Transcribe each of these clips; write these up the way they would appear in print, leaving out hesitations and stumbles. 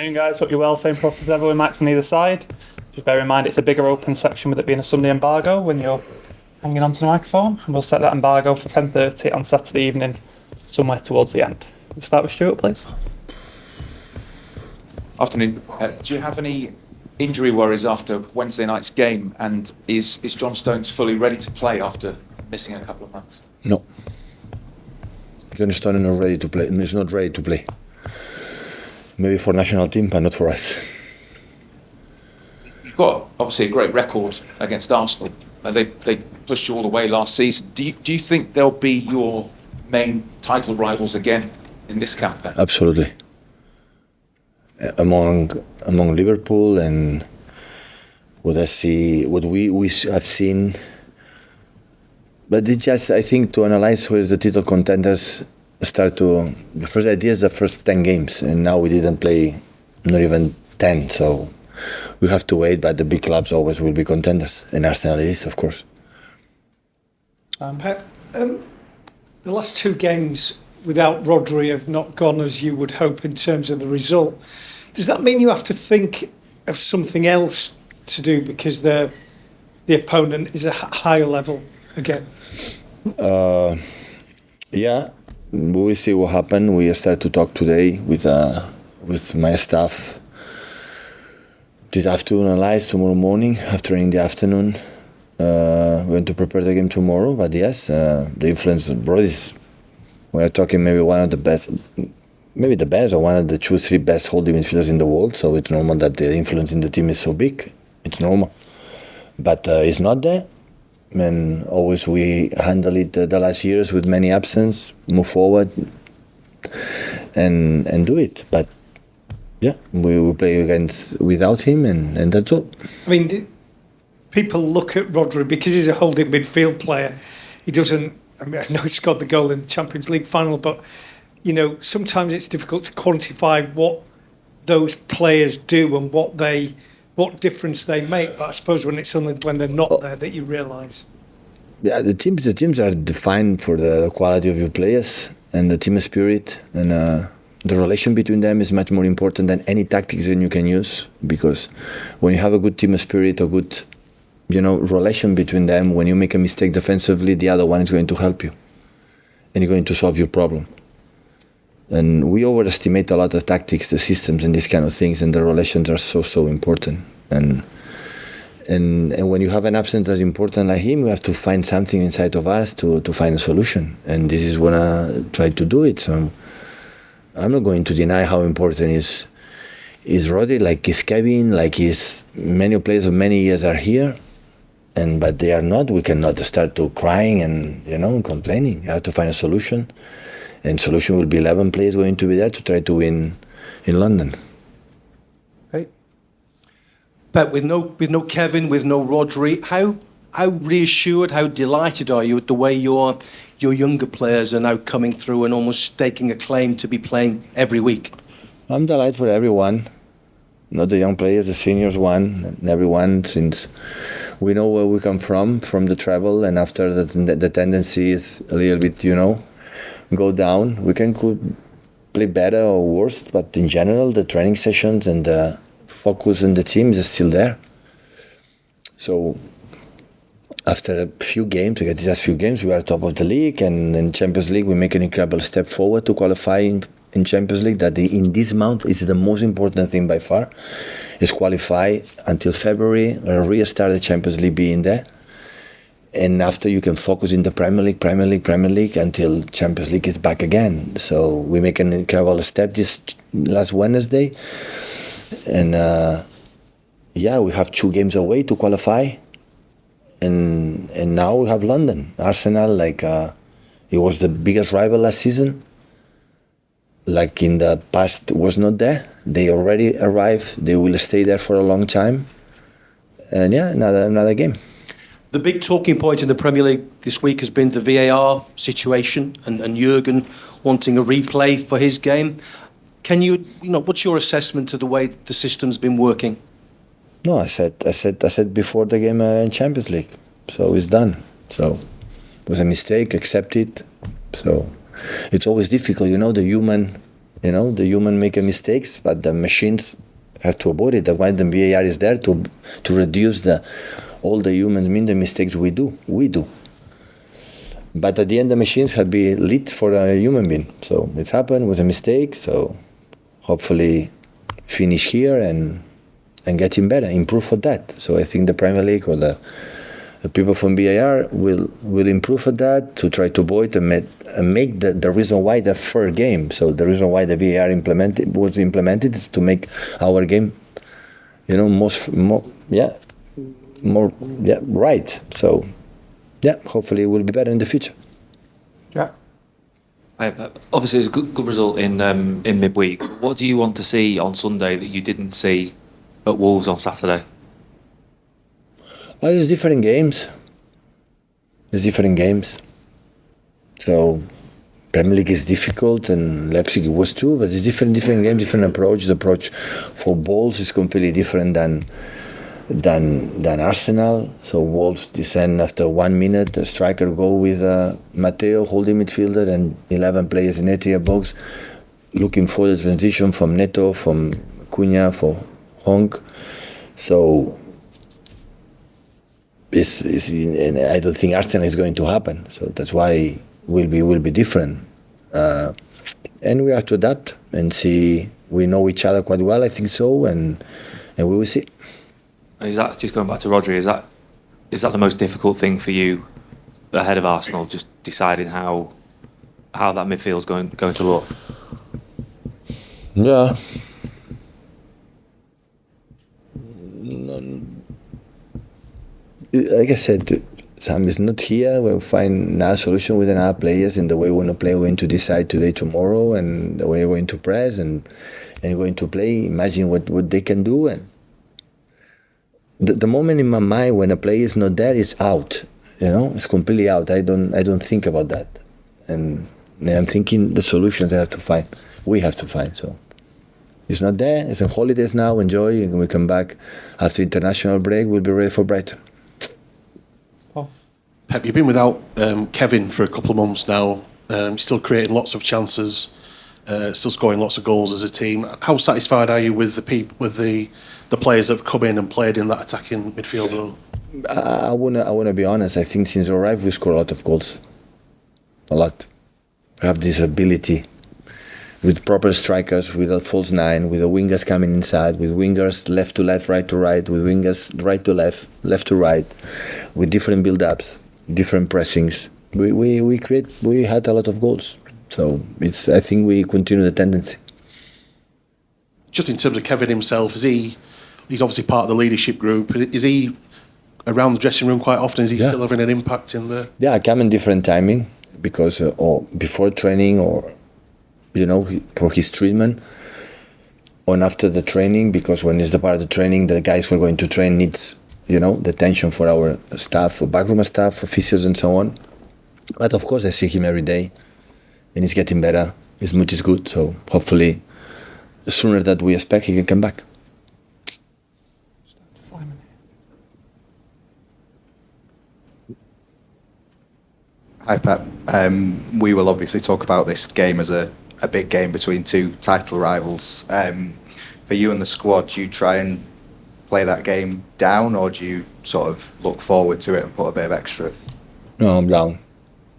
Afternoon, guys. Hope you're well. Same process ever with Max on either side. Just bear in mind it's a bigger open section with it being a Sunday embargo when you're hanging onto the microphone. And we'll set that embargo for 10:30 on Saturday evening, somewhere towards the end. We'll start with Stuart, please. Afternoon. Do you have any injury worries after Wednesday night's game? And is John Stones fully ready to play after missing a couple of months? No. John Stones is not ready to play. He's not ready to play. Maybe for national team, but not for us. You've got obviously a great record against Arsenal. They pushed you all the way last season. Do you think they'll be your main title rivals again in this campaign? Absolutely. Among Liverpool and what we have seen, but it's just, I think, to analyze who is the title contenders. The first idea is the first 10 games, and now we didn't play not even 10, so we have to wait, but the big clubs always will be contenders, and Arsenal is, of course. Pep, the last two games without Rodri have not gone as you would hope in terms of the result. Does that mean you have to think of something else to do because the opponent is a higher level again? Yeah. We will see what happens. We start to talk today with my staff this afternoon, analyze tomorrow morning, after in the afternoon. We're going to prepare the game tomorrow, but yes, the influence of Rodri, we are talking maybe one of the best, maybe the best, or one of the 2-3 best holding midfielders in the world, so it's normal that the influence in the team is so big. It's normal. But it's not there. And always we handle it the last years with many absence, move forward and do it. But yeah, we will play without him and that's all. I mean, people look at Rodri because he's a holding midfield player. He doesn't, I mean, I know he scored the goal in the Champions League final, but, you know, sometimes it's difficult to quantify what those players do and what difference they make, but I suppose when it's only when they're not there that you realise. Yeah, the teams are defined for the quality of your players and the team spirit, and the relation between them is much more important than any tactics that you can use, because when you have a good team spirit, a good relation between them, when you make a mistake defensively, the other one is going to help you and you're going to solve your problem. And we overestimate a lot of tactics, the systems, and these kind of things, and the relations are so important. And when you have an absence as important like him, we have to find something inside of us to find a solution. And this is when I try to do it. So I'm not going to deny how important is Rodri, like is Kevin, like is many players of many years are here, but they are not. We cannot start to crying and complaining. You have to find a solution. And solution will be 11 players going to be there to try to win in London. Right. But with no Kevin, with no Rodri, how reassured, how delighted are you at the way your younger players are now coming through and almost staking a claim to be playing every week? I'm delighted for everyone, not the young players, the seniors one, and everyone, since we know where we come from the travel, and after the tendency is a little bit, go down. We could play better or worse, but in general, the training sessions and the focus on the team is still there. So after a few games, we are top of the league, and in Champions League, we make an incredible step forward to qualify in Champions League. That in this month is the most important thing by far, is qualify until February, restart the Champions League being there. And after you can focus in the Premier League until Champions League is back again. So we make an incredible step this last Wednesday. And we have 2 games away to qualify. And now we have London. Arsenal, it was the biggest rival last season. Like in the past, was not there. They already arrived. They will stay there for a long time. And another game. The big talking point in the Premier League this week has been the VAR situation and Jurgen wanting a replay for his game. Can what's your assessment of the way the system's been working? No, I said before the game in Champions League. So it's done. So it was a mistake, accept it. So it's always difficult, the human The human make mistakes, but the machines have to avoid it. That's why the VAR is there to reduce all the humans mean the mistakes we do. But at the end, the machines have been lit for a human being. So it's happened, it was a mistake. So hopefully finish here and getting better, improve for that. So I think the Premier League or the people from VAR will improve at that to try to avoid and make the reason why the fair game. So the reason why the VAR was implemented is to make our game, more right. So hopefully it will be better in the future. Yeah. Obviously, it's a good result in midweek. What do you want to see on Sunday that you didn't see at Wolves on Saturday? Well, there's different games. So Premier League is difficult, and Leipzig was too. But it's different games, different approach. The approach for Wolves is completely different than Arsenal. So Wolves descend after 1 minute. The striker go with Matteo holding midfielder and 11 players in 80 box, looking for the transition from Neto, from Cunha, for Honk. So and I don't think Arsenal is going to happen. So that's why will be different. And we have to adapt and see. We know each other quite well, I think so, and we will see. Is that, just going back to Rodri, is that the most difficult thing for you ahead of Arsenal, just deciding how that midfield's going to look? Yeah. Like I said, Sam is not here. We'll find another solution with another players in the way we want to play. We're going to decide today, tomorrow, and the way we're going to press and going to play. Imagine what they can do. And the moment in my mind when a player is not there is out. It's completely out. I don't think about that, and I'm thinking the solutions I have to find. We have to find. So it's not there. It's on holidays now. Enjoy, and we come back after international break. We'll be ready for Brighton. Pep, you've been without Kevin for a couple of months now. Still creating lots of chances, still scoring lots of goals as a team. How satisfied are you with the players that have come in and played in that attacking midfield role? I wanna be honest. I think since I arrived, we score a lot of goals. A lot. We have this ability with proper strikers, with a false nine, with the wingers coming inside, with wingers left to left, right to right, with wingers right to left, left to right, with different build-ups, different pressings. We had a lot of goals. So I think we continue the tendency. Just in terms of Kevin himself, he's obviously part of the leadership group. Is he around the dressing room quite often? Is he still having an impact in the... Yeah, I come in different timing because or before training or, for his treatment, or after the training, because when it's the part of the training, the guys who are going to train needs, the attention for our staff, for backroom staff, for physios and so on. But of course I see him every day and he's getting better. His mood is good, so hopefully sooner than we expect he can come back. Hi Pep. We will obviously talk about this game as a big game between two title rivals. For you and the squad, do you try and play that game down, or do you sort of look forward to it and put a bit of extra? No, I'm down.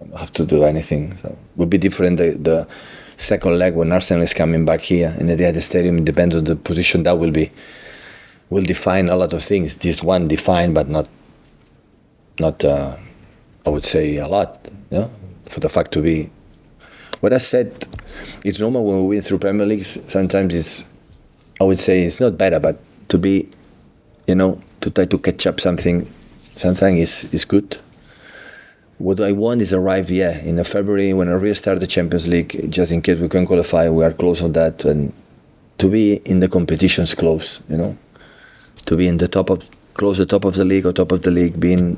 I don't have to do anything. So it will be different the second leg when Arsenal is coming back here in the stadium. It depends on the position that will define a lot of things. This one define, but not I would say a lot, for the fact to be. What I said, it's normal when we win through Premier League. Sometimes I would say it's not better, but to be, to try to catch up something is good. What I want is arrive, in February when I restart the Champions League, just in case we can qualify, we are close on that, and to be in the competitions close, to be in the top of the league or top of the league, being,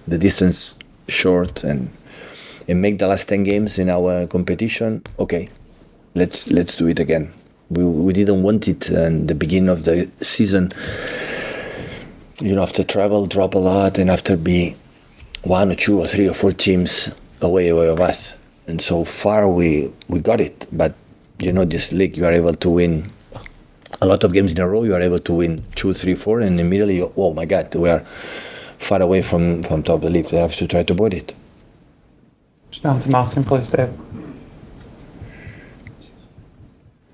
the distance short and make the last 10 games in our competition. Okay, let's do it again. We didn't want it in the beginning of the season. After travel, drop a lot, and after be 1 or 2 or 3 or 4 teams away of us. And so far we got it, but this league, you are able to win a lot of games in a row. You are able to win 2, 3, 4, and immediately, oh my God, we are far away from top of the league. They have to try to avoid it. Just down to Martin, please, Dave.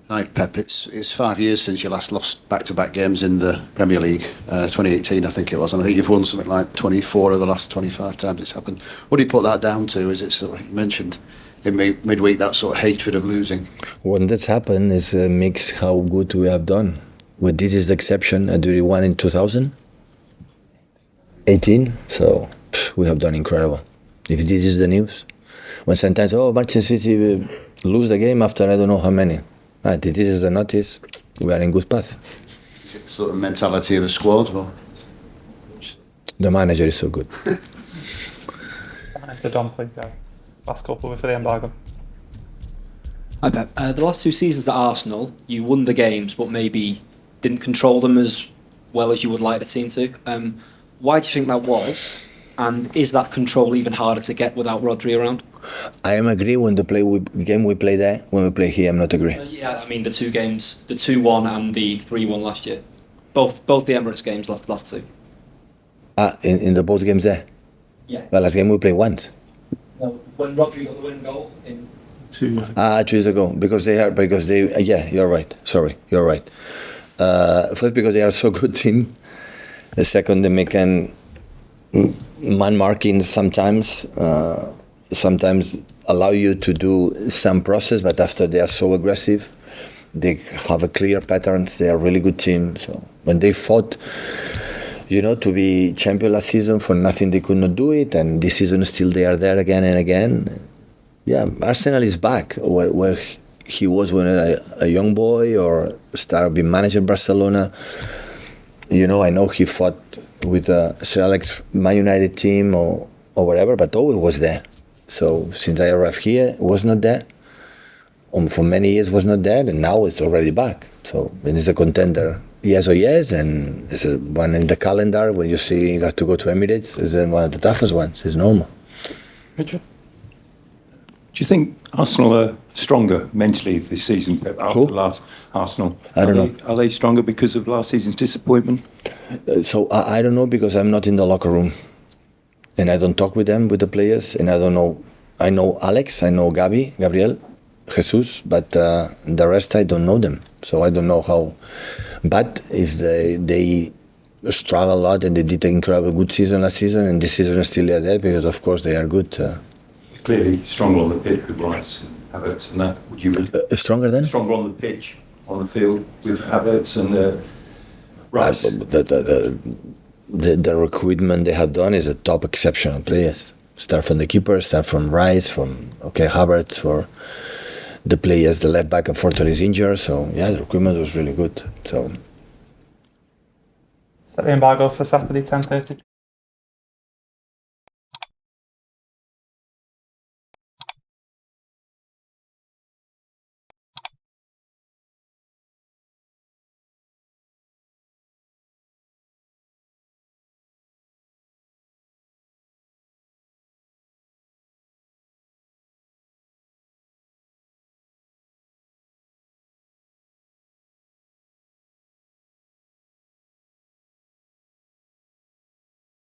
Hi, Pep. It's 5 years since you last lost back-to-back games in the Premier League. 2018, I think it was, and I think you've won something like 24 of the last 25 times it's happened. What do you put that down to? Is it sort of, you mentioned in midweek that sort of hatred of losing? When that's happened, it's a mix how good we have done. Well, this is the exception. We won in 2018, so we have done incredible. If this is the news, when sometimes Manchester City lose the game after I don't know how many. Right, this is the notice. We are in good path. Is it the sort of mentality of the squad? Or? The manager is so good. So Don, please, guys. Last couple before the embargo. Hi Pep. The last 2 seasons at Arsenal, you won the games, but maybe didn't control them as well as you would like the team to. Why do you think that was? And is that control even harder to get without Rodri around? I am agree when game we play there. When we play here, I'm not agree. Yeah, I mean the 2 games, the 2-1 and the 3-1 last year. Both the Emirates games, last 2. In the both games there? Yeah. Well, last game we played once. No, when Rodri got the winning goal in 2 2 years ago. Because they yeah, you're right. Sorry, you're right. First, because they are so good team. The second, they make an man marking sometimes allow you to do some process, but after they are so aggressive, they have a clear pattern. They are a really good team. So when they fought, to be champion last season, for nothing they could not do it, and this season still they are there again and again. Yeah, Arsenal is back where he was when a young boy or started being manager in Barcelona. I know he fought with a select Man United team or whatever, but always was there. So since I arrived here, it was not there. For many years was not there, and now it's already back. So when it's a contender, yes or yes, and it's one in the calendar when you see you have to go to Emirates, is one of the toughest ones. It's normal. Richard? Do you think Arsenal are stronger mentally this season, Pep, after last Arsenal? I don't know. Are they stronger because of last season's disappointment? So I don't know, because I'm not in the locker room. And I don't talk with them, with the players, and I don't know. I know Alex, I know Gabriel, Jesus, but the rest I don't know them. So I don't know how. But if they struggle a lot and they did an incredible good season last season, and this season is still there, because of course they are good. Clearly stronger on the pitch with Rice and Havertz and that. Would you stronger than? Stronger on the pitch, on the field with Havertz and Rice. The recruitment they have done is a top exceptional players. Start from the keeper, start from Rice, from Havertz, for the players, the left back, unfortunately is injured. So yeah, the recruitment was really good. So Set the embargo for Saturday, 10:30.